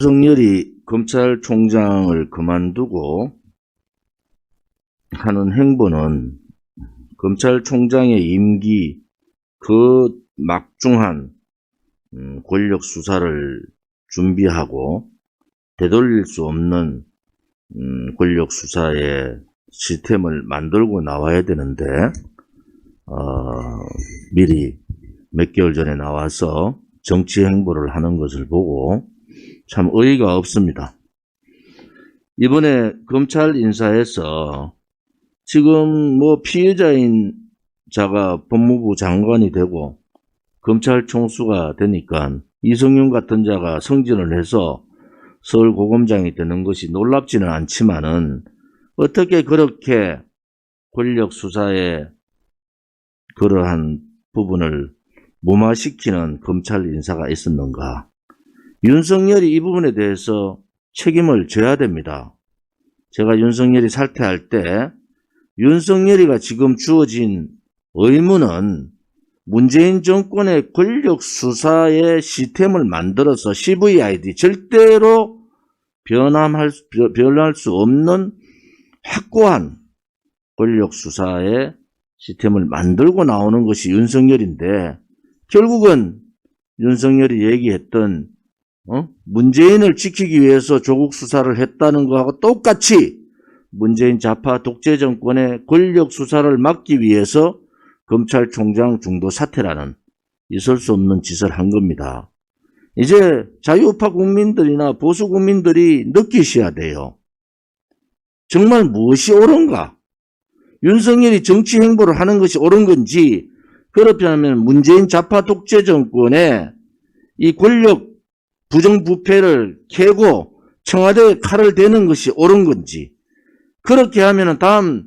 윤석열이 검찰총장을 그만두고 하는 행보는 검찰총장의 임기 그 막중한 권력 수사를 준비하고 되돌릴 수 없는 권력 수사의 시스템을 만들고 나와야 되는데 미리 몇 개월 전에 나와서 정치 행보를 하는 것을 보고 참 어이가 없습니다. 이번에 검찰 인사에서 지금 피해자인 자가 법무부 장관이 되고 검찰 총수가 되니까 이성윤 같은 자가 승진을 해서 서울고검장이 되는 것이 놀랍지는 않지만은 어떻게 그렇게 권력 수사에 그러한 부분을 무마시키는 검찰 인사가 있었는가? 윤석열이 이 부분에 대해서 책임을 져야 됩니다. 제가 윤석열이 사퇴할 때 윤석열이가 지금 주어진 의무는 문재인 정권의 권력 수사의 시스템을 만들어서 CVID 절대로 변할 수 없는 확고한 권력 수사의 시스템을 만들고 나오는 것이 윤석열인데 결국은 윤석열이 얘기했던 문재인을 지키기 위해서 조국 수사를 했다는 것하고 똑같이 문재인 좌파 독재 정권의 권력 수사를 막기 위해서 검찰총장 중도 사퇴라는 있을 수 없는 짓을 한 겁니다. 이제 자유우파 국민들이나 보수 국민들이 느끼셔야 돼요. 정말 무엇이 옳은가? 윤석열이 정치 행보를 하는 것이 옳은 건지 그렇다면 문재인 좌파 독재 정권의 이 권력 부정부패를 캐고 청와대에 칼을 대는 것이 옳은 건지 그렇게 하면 다음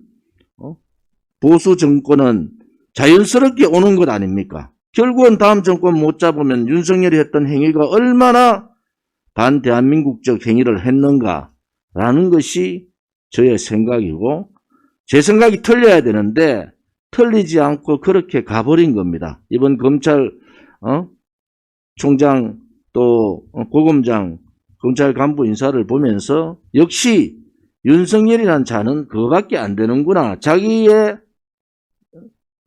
보수 정권은 자연스럽게 오는 것 아닙니까? 결국은 다음 정권 못 잡으면 윤석열이 했던 행위가 얼마나 반대한민국적 행위를 했는가라는 것이 저의 생각이고 제 생각이 틀려야 되는데 틀리지 않고 그렇게 가버린 겁니다. 이번 검찰 총장 또 고검장 검찰 간부 인사를 보면서 역시 윤석열이란 자는 그거밖에 안 되는구나. 자기의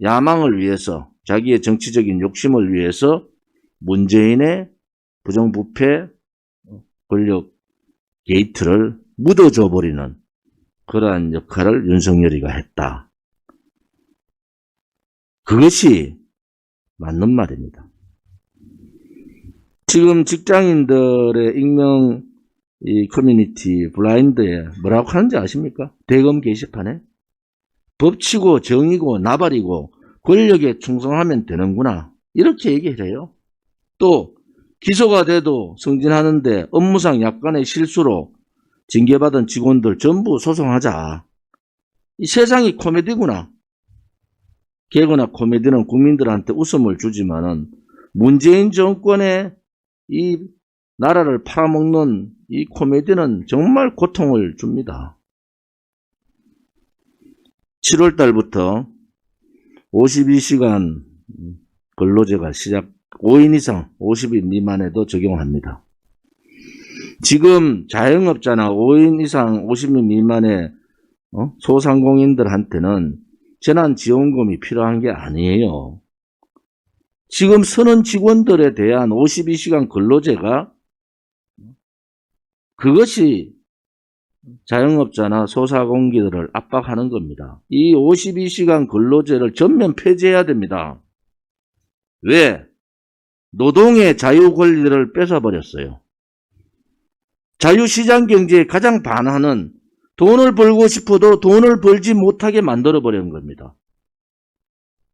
야망을 위해서 자기의 정치적인 욕심을 위해서 문재인의 부정부패 권력 게이트를 묻어줘 버리는 그러한 역할을 윤석열이가 했다. 그것이 맞는 말입니다. 지금 직장인들의 익명 이 커뮤니티 블라인드에 뭐라고 하는지 아십니까? 대검 게시판에 법치고 정의고 나발이고 권력에 충성하면 되는구나 이렇게 얘기를 해요. 또 기소가 돼도 승진하는데 업무상 약간의 실수로 징계받은 직원들 전부 소송하자. 이 세상이 코미디구나. 개그나 코미디는 국민들한테 웃음을 주지만은 문재인 정권의 이 나라를 팔아먹는 이 코미디는 정말 고통을 줍니다. 7월 달부터 52시간 근로제가 시작 5인 이상 50인 미만에도 적용합니다. 지금 자영업자나 5인 이상 50인 미만의 소상공인들한테는 재난지원금이 필요한 게 아니에요. 지금 서는 직원들에 대한 52시간 근로제가 그것이 자영업자나 소상공인들을 압박하는 겁니다. 이 52시간 근로제를 전면 폐지해야 됩니다. 왜? 노동의 자유 권리를 뺏어버렸어요. 자유시장 경제에 가장 반하는 돈을 벌고 싶어도 돈을 벌지 못하게 만들어버린 겁니다.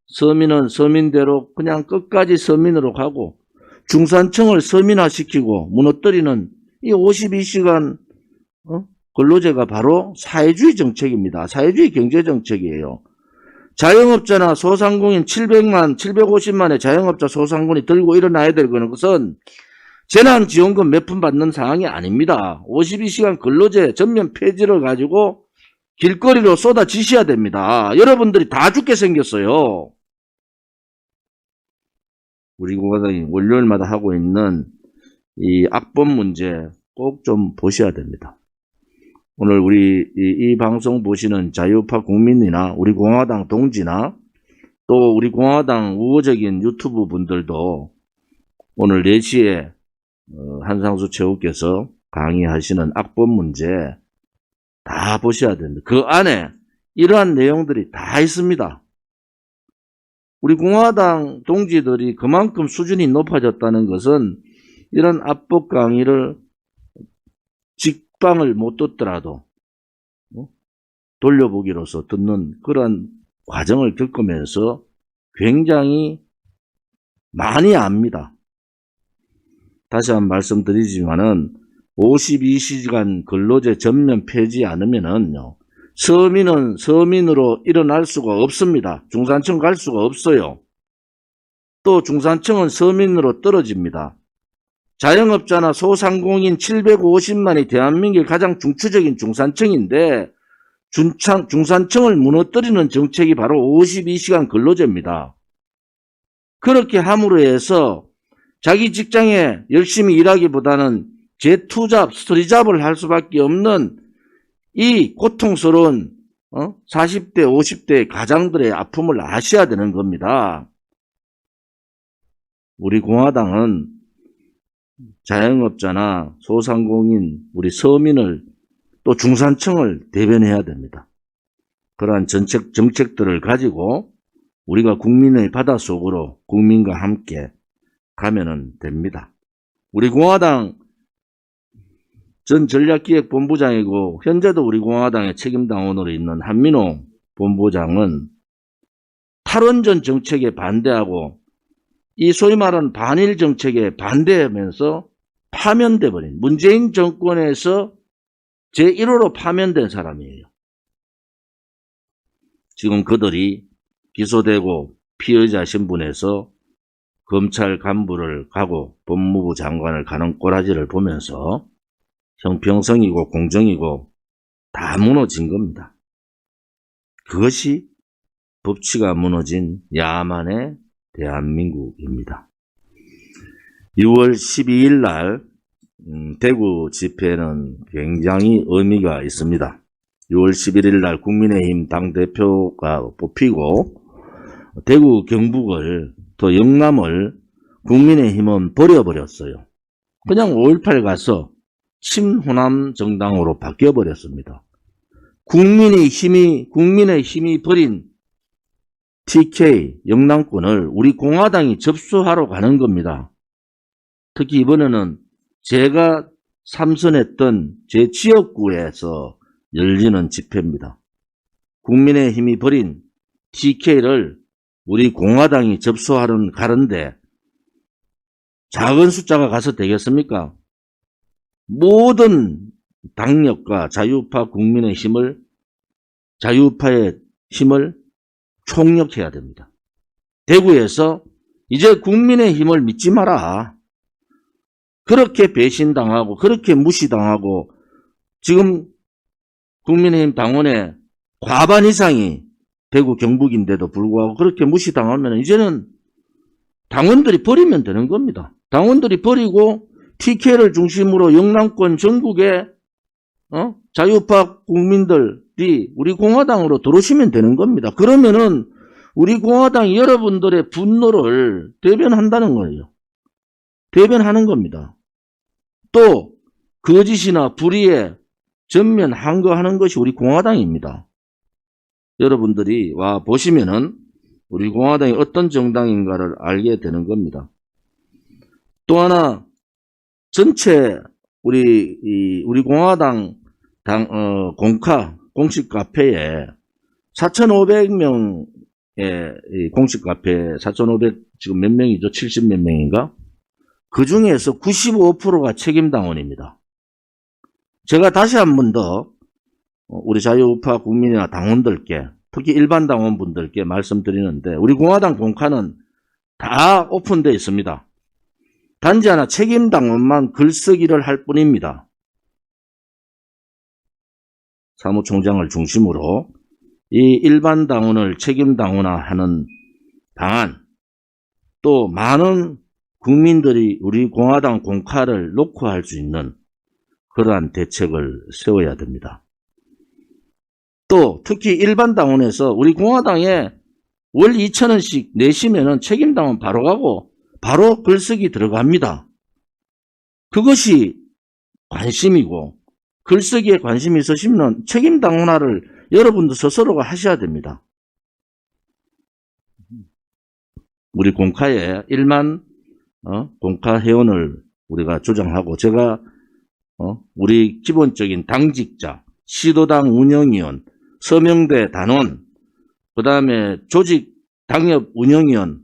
서민은 서민대로 그냥 끝까지 서민으로 가고 중산층을 서민화시키고 무너뜨리는 이 52시간 근로제가 바로 사회주의 정책입니다. 사회주의 경제정책이에요. 자영업자나 소상공인 750만의 자영업자 소상공인이 들고 일어나야 될 것은 재난지원금 몇 푼 받는 상황이 아닙니다. 52시간 근로제 전면 폐지를 가지고 길거리로 쏟아지셔야 됩니다. 여러분들이 다 죽게 생겼어요. 우리 공화당이 월요일마다 하고 있는 이 악법 문제, 꼭 좀 보셔야 됩니다. 오늘 우리 이 방송 보시는 자유우파 국민이나 우리 공화당 동지나 또 우리 공화당 우호적인 유튜브 분들도 오늘 4시에 한상수 최후께서 강의하시는 악법 문제 다 보셔야 됩니다. 그 안에 이러한 내용들이 다 있습니다. 우리 공화당 동지들이 그만큼 수준이 높아졌다는 것은 이런 악법 강의를 직방을 못 듣더라도 돌려보기로서 듣는 그런 과정을 겪으면서 굉장히 많이 압니다. 다시 한번 말씀드리지만은 52시간 근로제 전면 폐지 않으면은요, 서민으로 일어날 수가 없습니다. 중산층 갈 수가 없어요. 또 중산층은 서민으로 떨어집니다. 자영업자나 소상공인 750만이 대한민국의 가장 중추적인 중산층인데 중산층을 무너뜨리는 정책이 바로 52시간 근로제입니다. 그렇게 함으로 해서 자기 직장에 열심히 일하기보다는 재투잡, 스터디잡을 할 수밖에 없는 이 고통스러운 40대, 50대 가장들의 아픔을 아셔야 되는 겁니다. 우리 공화당은 자영업자나 소상공인, 우리 서민을 또 중산층을 대변해야 됩니다. 그러한 정책들을 가지고 우리가 국민의 바닷속으로 국민과 함께 가면은 됩니다. 우리 공화당 전 전략기획본부장이고 현재도 우리 공화당의 책임당원으로 있는 한민호 본부장은 탈원전 정책에 반대하고 이 소위 말하는 반일 정책에 반대하면서 파면돼 버린 문재인 정권에서 제1호로 파면된 사람이에요. 지금 그들이 기소되고 피의자 신분에서 검찰 간부를 가고 법무부 장관을 가는 꼬라지를 보면서 형평성이고 공정이고 다 무너진 겁니다. 그것이 법치가 무너진 야만의 대한민국입니다. 6월 12일 날 대구 집회는 굉장히 의미가 있습니다. 6월 11일 날 국민의힘 당대표가 뽑히고 대구 경북을 또 영남을 국민의힘은 버려버렸어요. 그냥 5.18 가서 친호남 정당으로 바뀌어버렸습니다. 국민의 힘이 버린 TK 영남권을 우리 공화당이 접수하러 가는 겁니다. 특히 이번에는 제가 삼선했던 제 지역구에서 열리는 집회입니다. 국민의힘이 버린 TK를 우리 공화당이 접수하러 가는데 작은 숫자가 가서 되겠습니까? 모든 당력과 자유우파의 힘을 총력해야 됩니다. 대구에서 이제 국민의힘을 믿지 마라. 그렇게 배신당하고 그렇게 무시당하고 지금 국민의힘 당원의 과반 이상이 대구 경북인데도 불구하고 그렇게 무시당하면 이제는 당원들이 버리면 되는 겁니다. 당원들이 버리고 TK를 중심으로 영남권 전국의 자유우파 국민들이 우리 공화당으로 들어오시면 되는 겁니다. 그러면은 우리 공화당 여러분들의 분노를 대변한다는 거예요. 대변하는 겁니다. 또 거짓이나 불의에 전면 항거하는 것이 우리 공화당입니다. 여러분들이 와 보시면은 우리 공화당이 어떤 정당인가를 알게 되는 겁니다. 또 하나 전체 우리 공화당 공식 카페에 4,500명의 공식 카페 4,500 지금 몇 명이죠? 70 몇 명인가? 그 중에서 95%가 책임당원입니다. 제가 다시 한 번 더 우리 자유우파 국민이나 당원들께 특히 일반 당원분들께 말씀드리는데 우리 공화당 공카는 다 오픈되어 있습니다. 단지 하나 책임당원만 글쓰기를 할 뿐입니다. 사무총장을 중심으로 이 일반 당원을 책임당원화하는 방안 또 많은 국민들이 우리 공화당 공카를 녹화할 수 있는 그러한 대책을 세워야 됩니다. 또 특히 일반 당원에서 우리 공화당에 월 2,000원씩 내시면은 책임당원 바로 가고 바로 글쓰기 들어갑니다. 그것이 관심이고 글쓰기에 관심이 있으시면 책임당원화를 여러분도 스스로가 하셔야 됩니다. 우리 공카에 1만 공카 회원을 우리가 조정하고 제가 우리 기본적인 당직자, 시도당 운영위원, 서명대 단원, 그 다음에 조직 당협 운영위원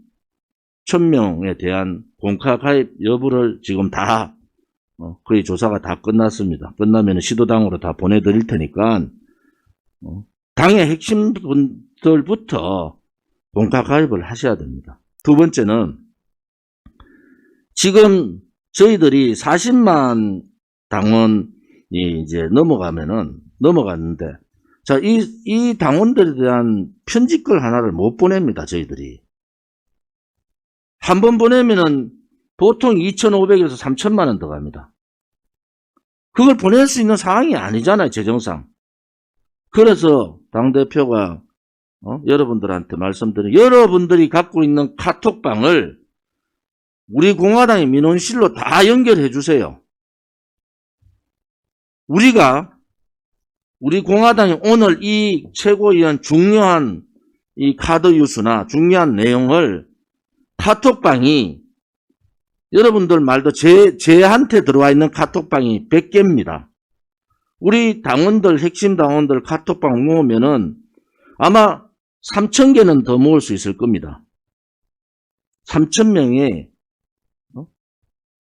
1,000명에 대한 공카 가입 여부를 지금 다 거의 조사가 다 끝났습니다. 끝나면 시도당으로 다 보내드릴 테니까 당의 핵심 분들부터 공카 가입을 하셔야 됩니다. 두 번째는 지금 저희들이 40만 당원이 이제 넘어갔는데 자, 이 당원들에 대한 편지글 하나를 못 보냅니다, 저희들이. 한 번 보내면은 보통 2,500에서 3,000만 원 더 갑니다. 그걸 보낼 수 있는 상황이 아니잖아요, 재정상. 그래서 당대표가 여러분들한테 말씀드린 여러분들이 갖고 있는 카톡방을 우리 공화당의 민원실로 다 연결해 주세요. 우리 공화당이 오늘 이 최고위원 중요한 이 카드 유수나 중요한 내용을 카톡방이 여러분들 말도 제한테 들어와 있는 카톡방이 100개입니다. 우리 당원들, 핵심 당원들 카톡방 모으면은 아마 3,000개는 더 모을 수 있을 겁니다. 3,000명에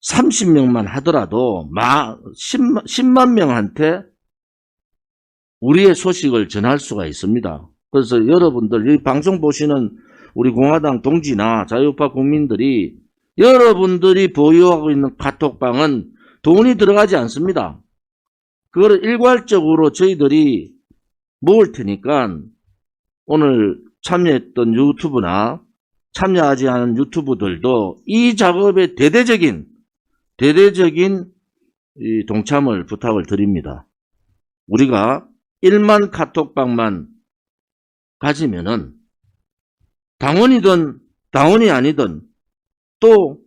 30명만 하더라도 10만 명한테 우리의 소식을 전할 수가 있습니다. 그래서 여러분들, 이 방송 보시는 우리 공화당 동지나 자유우파 국민들이 여러분들이 보유하고 있는 카톡방은 돈이 들어가지 않습니다. 그거를 일괄적으로 저희들이 모을 테니까 오늘 참여했던 유튜브나 참여하지 않은 유튜브들도 이 작업에 대대적인 이 동참을 부탁을 드립니다. 우리가 1만 카톡방만 가지면은 당원이든 당원이 아니든 또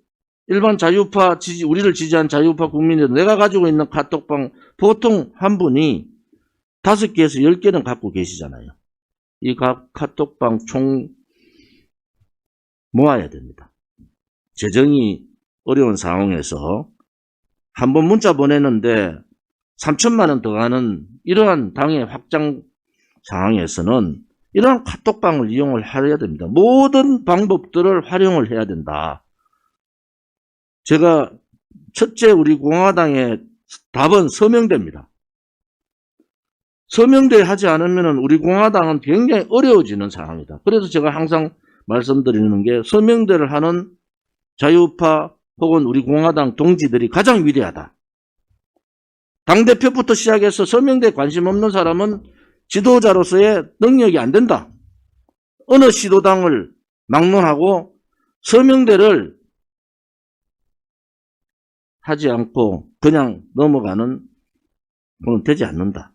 일반 자유파 우리를 지지한 자유파 국민들 내가 가지고 있는 카톡방 보통 한 분이 5개에서 10개는 갖고 계시잖아요. 이 카톡방 총 모아야 됩니다. 재정이 어려운 상황에서 한 번 문자 보내는데 3,000만 원 더 가는 이러한 당의 확장 상황에서는 이러한 카톡방을 이용을 해야 됩니다. 모든 방법들을 활용을 해야 된다. 제가 첫째 우리 공화당의 답은 서명대입니다. 서명대 하지 않으면 우리 공화당은 굉장히 어려워지는 상황이다. 그래서 제가 항상 말씀드리는 게 서명대를 하는 자유파 혹은 우리 공화당 동지들이 가장 위대하다. 당대표부터 시작해서 서명대에 관심 없는 사람은 지도자로서의 능력이 안 된다. 어느 시도당을 막론하고 서명대를 하지 않고 그냥 넘어가는 건 되지 않는다.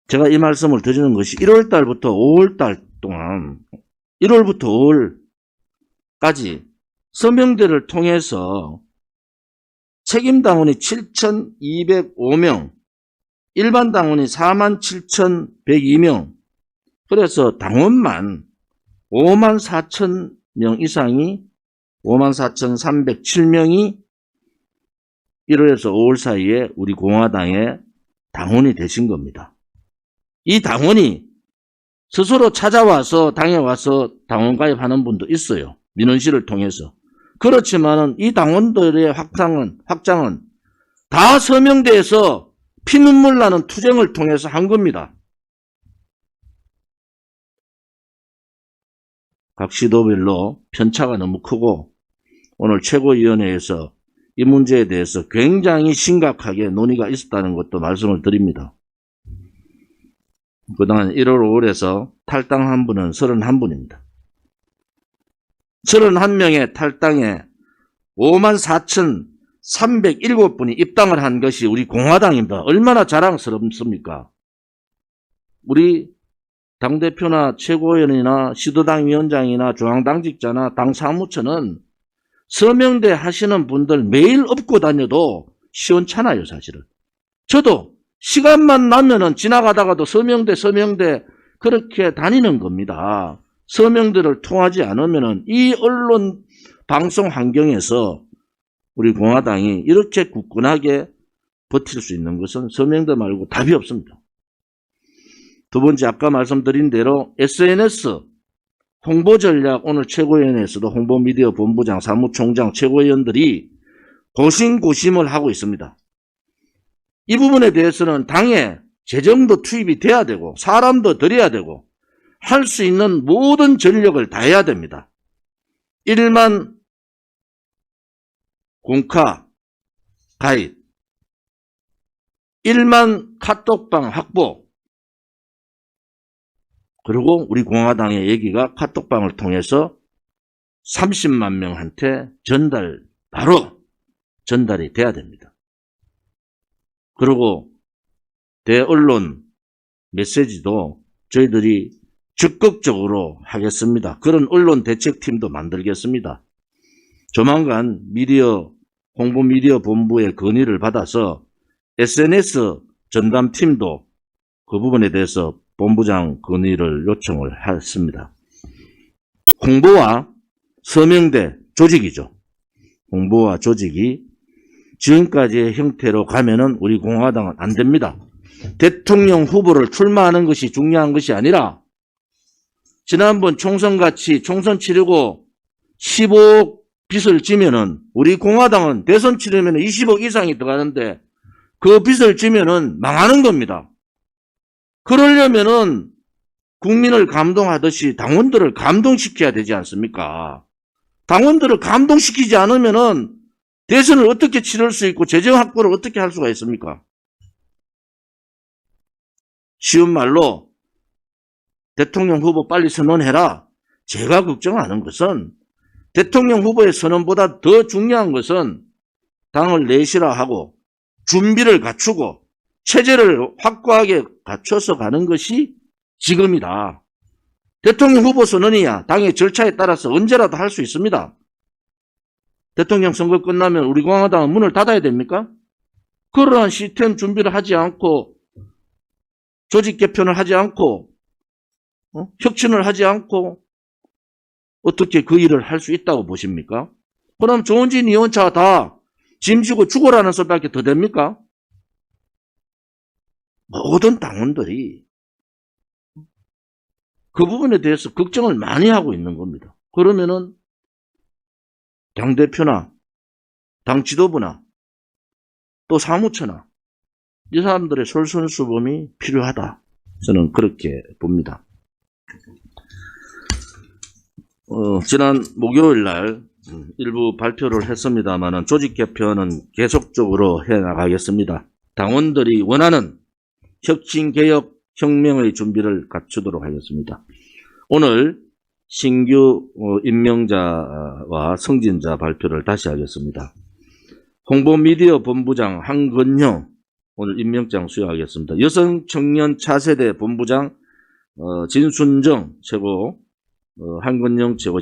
제가 이 말씀을 드리는 것이 1월달부터 5월달 동안 1월부터 5월까지 서명대를 통해서 책임당원이 7,205명, 일반 당원이 47,102명, 그래서 당원만 54,000명 이상이 54,307명이 1월에서 5월 사이에 우리 공화당의 당원이 되신 겁니다. 이 당원이 스스로 찾아와서 당에 와서 당원 가입하는 분도 있어요. 민원실을 통해서. 그렇지만은 이 당원들의 확장은 다 서명대에서 피눈물 나는 투쟁을 통해서 한 겁니다. 각 시도별로 편차가 너무 크고 오늘 최고위원회에서 이 문제에 대해서 굉장히 심각하게 논의가 있었다는 것도 말씀을 드립니다. 그동안 1월 5월에서 탈당한 분은 31분입니다. 31명의 탈당에 307분이 입당을 한 것이 우리 공화당입니다. 얼마나 자랑스럽습니까? 우리 당대표나 최고위원이나 시도당 위원장이나 중앙당직자나 당 사무처는 서명대 하시는 분들 매일 업고 다녀도 시원찮아요, 사실은. 저도 시간만 나면은 지나가다가도 서명대 그렇게 다니는 겁니다. 서명대를 통하지 않으면은 이 언론 방송 환경에서 우리 공화당이 이렇게 굳건하게 버틸 수 있는 것은 서명대 말고 답이 없습니다. 두 번째, 아까 말씀드린 대로 SNS 홍보 전략, 오늘 최고위원회에서도 홍보미디어 본부장, 사무총장, 최고위원들이 고심고심을 하고 있습니다. 이 부분에 대해서는 당에 재정도 투입이 돼야 되고 사람도 들여야 되고 할 수 있는 모든 전력을 다해야 됩니다. 1만 공카 가입, 1만 카톡방 확보, 그리고 우리 공화당의 얘기가 카톡방을 통해서 30만 명한테 바로 전달이 돼야 됩니다. 그리고 대언론 메시지도 저희들이 적극적으로 하겠습니다. 그런 언론 대책팀도 만들겠습니다. 조만간 홍보 미디어 본부의 건의를 받아서 SNS 전담팀도 그 부분에 대해서 본부장 건의를 요청을 했습니다. 홍보와 서명대 조직이죠. 홍보와 조직이 지금까지의 형태로 가면은 우리 공화당은 안 됩니다. 대통령 후보를 출마하는 것이 중요한 것이 아니라 지난번 총선같이 총선 치르고 15억 빚을 지면은 우리 공화당은 대선 치르면 20억 이상이 들어가는데 그 빚을 지면은 망하는 겁니다. 그러려면은 국민을 감동하듯이 당원들을 감동시켜야 되지 않습니까? 당원들을 감동시키지 않으면은 대선을 어떻게 치를 수 있고 재정 확보를 어떻게 할 수가 있습니까? 쉬운 말로 대통령 후보 빨리 선언해라. 제가 걱정하는 것은 대통령 후보의 선언보다 더 중요한 것은 당을 내실화하고 준비를 갖추고 체제를 확고하게 갖춰서 가는 것이 지금이다. 대통령 후보 선언이야 당의 절차에 따라서 언제라도 할 수 있습니다. 대통령 선거 끝나면 우리 공화당은 문을 닫아야 됩니까? 그러한 시스템 준비를 하지 않고 조직 개편을 하지 않고 혁신을 하지 않고 어떻게 그 일을 할 수 있다고 보십니까? 그럼 조은진 의원차 다 짐지고 죽어라는 소리밖에 더 됩니까? 모든 당원들이 그 부분에 대해서 걱정을 많이 하고 있는 겁니다. 그러면은 당대표나 당 지도부나 또 사무처나 이 사람들의 솔선수범이 필요하다. 저는 그렇게 봅니다. 지난 목요일 날 일부 발표를 했습니다만 조직 개편은 계속적으로 해나가겠습니다. 당원들이 원하는 혁신, 개혁, 혁명의 준비를 갖추도록 하겠습니다. 오늘 신규 임명자와 승진자 발표를 다시 하겠습니다. 홍보미디어 본부장 한건영 오늘 임명장 수여하겠습니다. 여성청년 차세대 본부장 진순정 최고, 한건영 최고,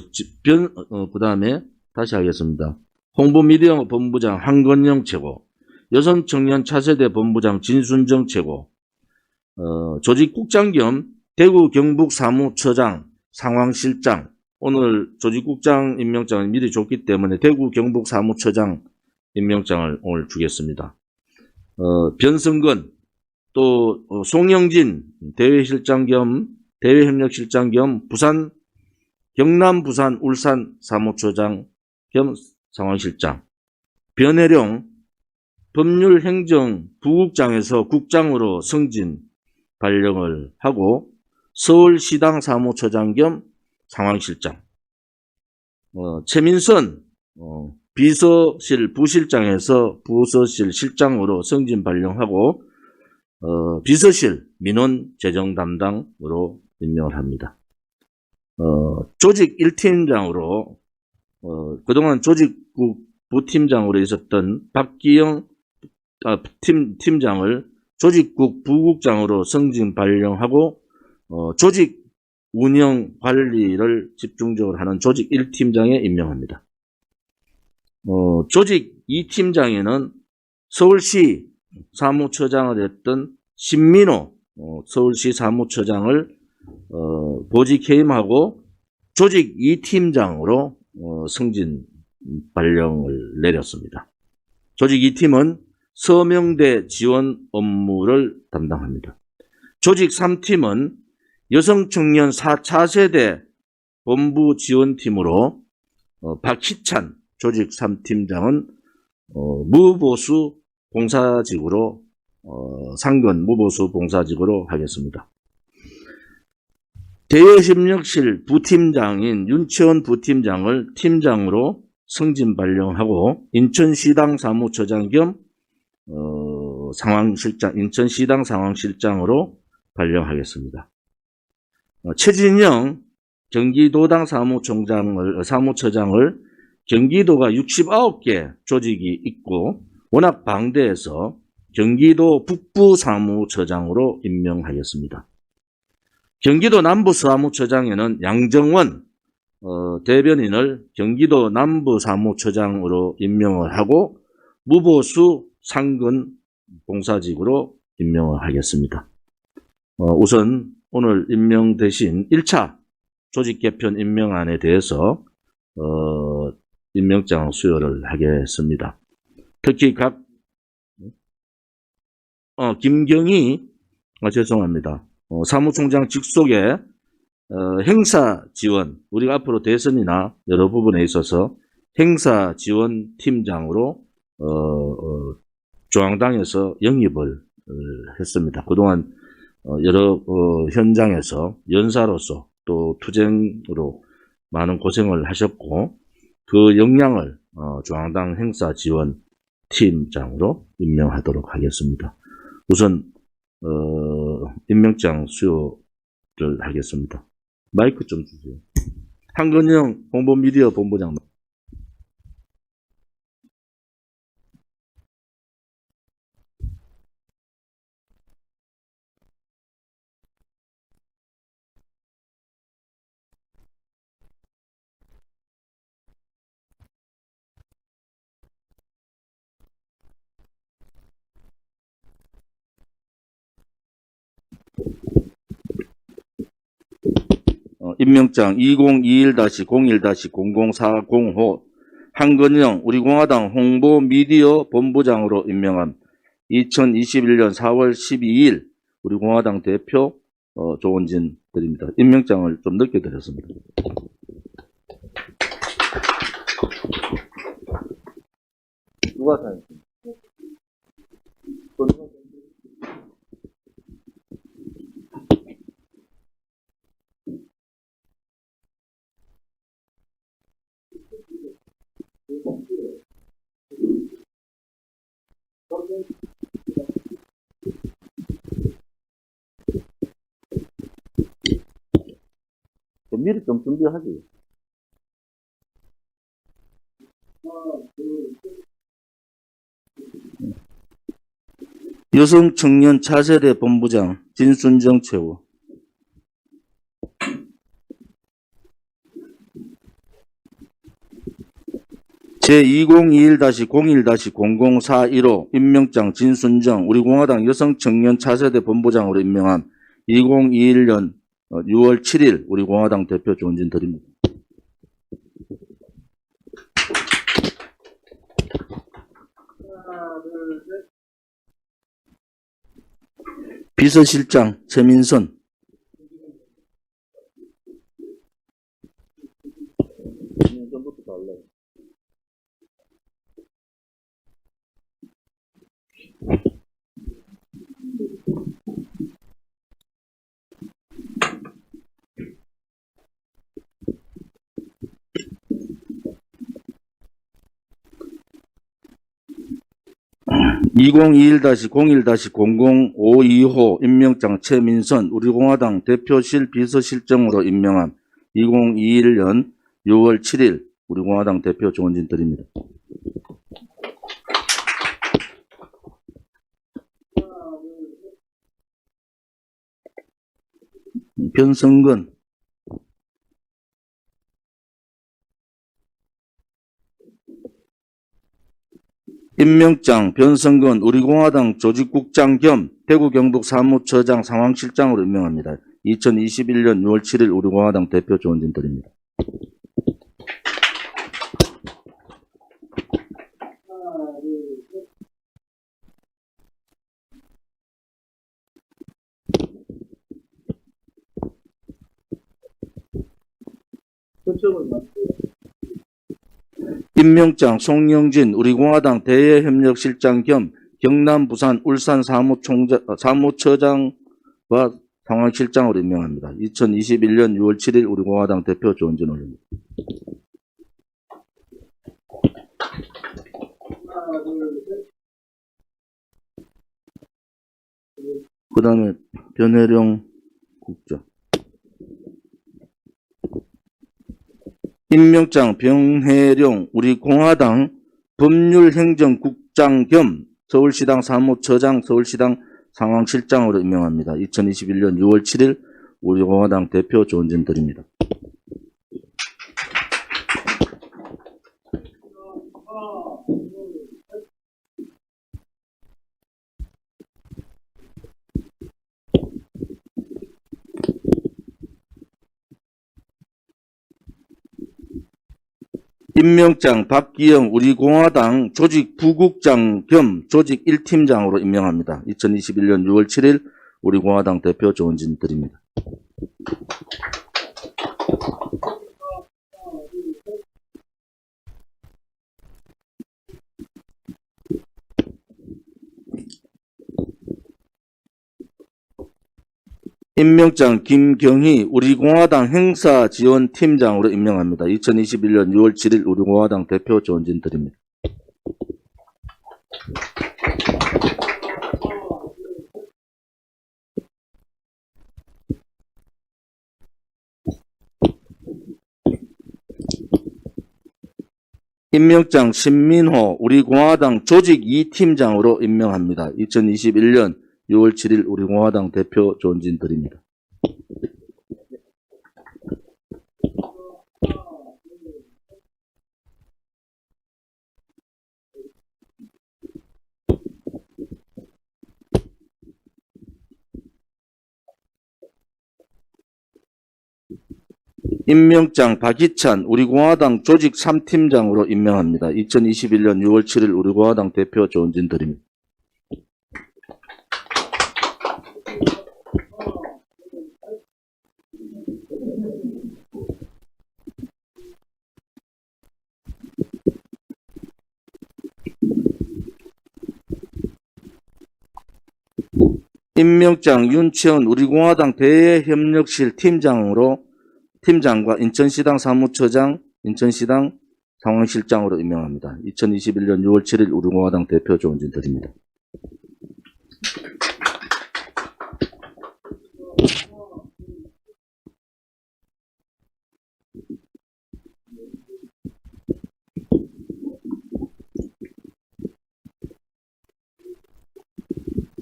그 다음에 다시 하겠습니다. 홍보미디어 본부장 한건영 최고, 여성청년 차세대 본부장 진순정 최고, 조직국장 겸 대구 경북 사무처장 상황실장, 오늘 조직국장 임명장을 미리 줬기 때문에 대구 경북 사무처장 임명장을 오늘 주겠습니다. 변성근, 또 송영진 대외실장 겸 대외협력실장 겸 경남 부산 울산 사무처장 겸 상황실장, 변혜룡 법률행정 부국장에서 국장으로 승진 발령을 하고 서울시당 사무처장 겸 상황실장, 최민선 비서실 부실장에서 부서실 실장으로 승진 발령하고 비서실 민원 재정 담당으로 임명을 합니다. 조직 1팀장으로 그동안 조직국 부팀장으로 있었던 박기영 팀장을 조직국 부국장으로 승진 발령하고 조직 운영 관리를 집중적으로 하는 조직 1팀장에 임명합니다. 조직 2팀장에는 서울시 사무처장을 했던 신민호 서울시 사무처장을 보직 해임하고 조직 2팀장으로 승진 발령을 내렸습니다. 조직 2팀은 서명대 지원 업무를 담당합니다. 조직 3팀은 여성청년 4차 세대 본부 지원팀으로 박희찬 조직 3팀장은 무보수 봉사직으로 상근 무보수 봉사직으로 하겠습니다. 대여협력실 부팀장인 윤채원 부팀장을 팀장으로 승진 발령하고 인천시당 사무처장 겸 인천시당 상황실장으로 발령하겠습니다. 최진영 경기도당 사무처장을 경기도가 69개 조직이 있고 워낙 방대해서 경기도 북부 사무처장으로 임명하겠습니다. 경기도 남부 사무처장에는 양정원 대변인을 경기도 남부 사무처장으로 임명을 하고 무보수 상근 봉사직으로 임명을 하겠습니다. 우선 오늘 임명되신 1차 조직 개편 임명안에 대해서 임명장 수여를 하겠습니다. 특히 김경희 죄송합니다. 사무총장 직속의 행사 지원, 우리가 앞으로 대선이나 여러 부분에 있어서 행사 지원 팀장으로 중앙당에서 영입을 했습니다. 그동안 여러 현장에서 연사로서 또 투쟁으로 많은 고생을 하셨고 그 역량을 중앙당 행사 지원 팀장으로 임명하도록 하겠습니다. 우선 임명장 수여를 하겠습니다. 마이크 좀 주세요. 한근영 홍보미디어 본부장. 임명장 2021-01-00405 한근영 우리공화당 홍보미디어 본부장으로 임명함. 2021년 4월 12일 우리공화당 대표 조원진 드립니다. 임명장을 좀 늦게 드렸습니다. 누가 사였습니까? 미리 좀 준비하지. 여성청년 차세대 본부장 진순정 최후. 제2021-01-00415 임명장 진순정 우리공화당 여성청년 차세대 본부장으로 임명함. 2021년 6월 7일 우리공화당 대표 조원진 드립니다. 비서실장 최민선. (2021-01-00525) 임명장 최민선 우리공화당 대표실 비서실장으로 임명함. 2021년 6월 7일 우리공화당 대표 조원진 드립니다. 변성근, 임명장 변성근 우리공화당 조직국장 겸 대구 경북 사무처장 상황실장으로 임명합니다. 2021년 6월 7일 우리공화당 대표 조은진 드립니다. 임명장 송영진 우리공화당 대외협력실장 겸 경남, 부산, 울산 사무처장과 상황실장으로 임명합니다. 2021년 6월 7일 우리공화당 대표 조은진 올립니다. 그 다음에 변혜룡 국장. 임명장 병혜룡 우리공화당 법률행정국장 겸 서울시당 사무처장 서울시당 상황실장으로 임명합니다. 2021년 6월 7일 우리공화당 대표 조은진 드립니다. 임명장 박기영 우리공화당 조직부국장 겸 조직 1팀장으로 임명합니다. 2021년 6월 7일 우리공화당 대표 조은진 드립니다. 임명장 김경희 우리공화당 행사지원팀장으로 임명합니다. 2021년 6월 7일 우리공화당 대표 조은진 드립니다. 임명장 신민호 우리공화당 조직 2팀장으로 임명합니다. 2021년 6월 7일 우리공화당 대표 조은진 드립니다. 임명장 박희찬 우리공화당 조직 3팀장으로 임명합니다. 2021년 6월 7일 우리공화당 대표 조은진 드립니다. 임명장 윤채원 우리공화당 대외협력실 팀장과 인천시당 사무처장, 인천시당 상황실장으로 임명합니다. 2021년 6월 7일 우리공화당 대표 조은진 드립니다.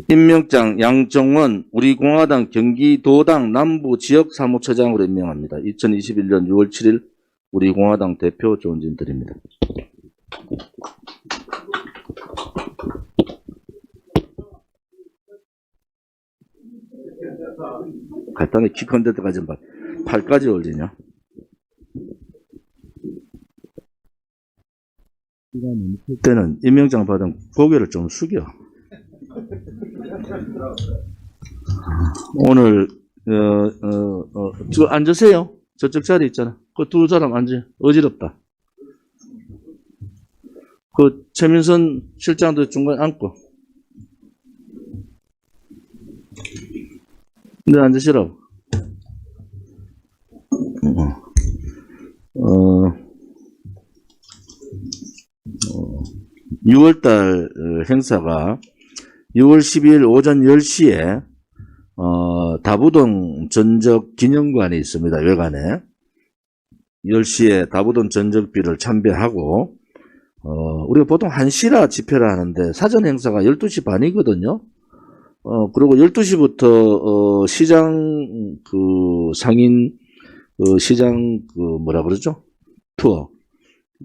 임명장 양정원 우리공화당 경기도당 남부지역사무처장으로 임명합니다. 2021년 6월 7일 우리공화당 대표 조은진 드립니다. 간단히 키 큰 데까지 팔까지 올리냐? 그때는 임명장 받은 고개를 좀 숙여. 오늘 저 앉으세요. 저쪽 자리 있잖아. 그 두 사람 앉으. 어지럽다. 그 최민선 실장도 중간에 앉고. 네, 앉으시라고. 6월달 행사가 6월 12일 오전 10시에 다부동 전적 기념관이 있습니다. 외관에 10시에 다부동 전적비를 참배하고 우리가 보통 1시라 집회를 하는데 사전 행사가 12시 반이거든요. 그리고 12시부터, 시장, 상인, 시장, 뭐라 그러죠? 투어.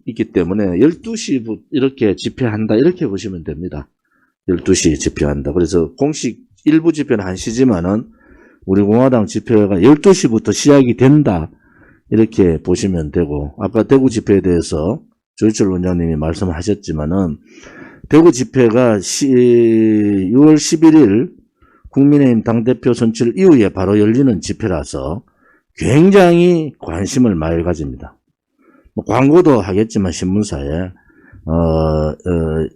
있기 때문에 12시부터 이렇게 집회한다. 이렇게 보시면 됩니다. 12시 집회한다. 그래서 공식 일부 집회는 1시지만은 우리 공화당 집회가 12시부터 시작이 된다. 이렇게 보시면 되고, 아까 대구 집회에 대해서 조희철 원장님이 말씀하셨지만은, 대구 집회가 6월 11일 국민의힘 당대표 선출 이후에 바로 열리는 집회라서 굉장히 관심을 많이 가집니다. 뭐 광고도 하겠지만 신문사에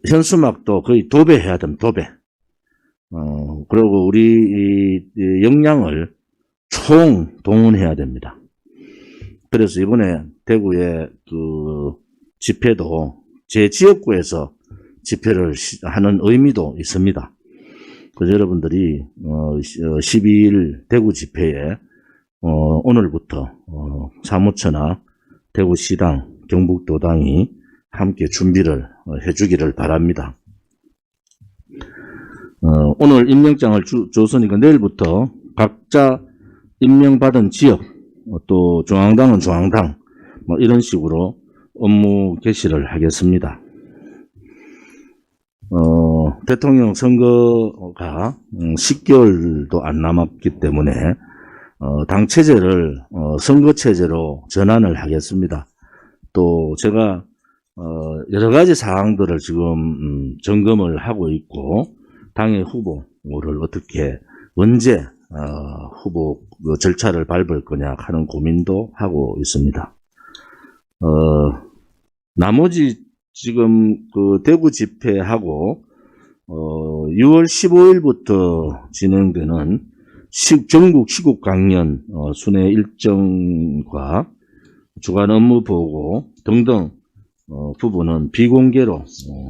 현수막도 거의 도배해야 됩니다. 도배. 그리고 우리 역량을 총 동원해야 됩니다. 그래서 이번에 대구의 집회도 제 지역구에서 집회를 하는 의미도 있습니다. 그래서 여러분들이 12일 대구 집회에 오늘부터 사무처나 대구시당, 경북도당이 함께 준비를 해주기를 바랍니다. 오늘 임명장을 줬으니까 내일부터 각자 임명받은 지역, 또 중앙당은 중앙당, 뭐 이런 식으로 업무 개시를 하겠습니다. 대통령 선거가 10개월도 안 남았기 때문에 당 체제를 선거 체제로 전환을 하겠습니다. 또 제가 여러 가지 사항들을 지금 점검을 하고 있고, 당의 후보를 어떻게 언제 후보 절차를 밟을 거냐 하는 고민도 하고 있습니다. 나머지 지금 대구 집회하고 6월 15일부터 진행되는 전국 시국 강연 순회 일정과 주간 업무 보고 등등 부분은 비공개로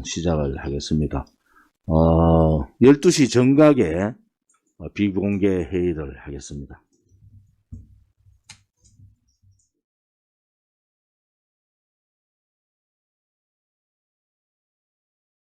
시작을 하겠습니다. 12시 정각에 비공개 회의를 하겠습니다.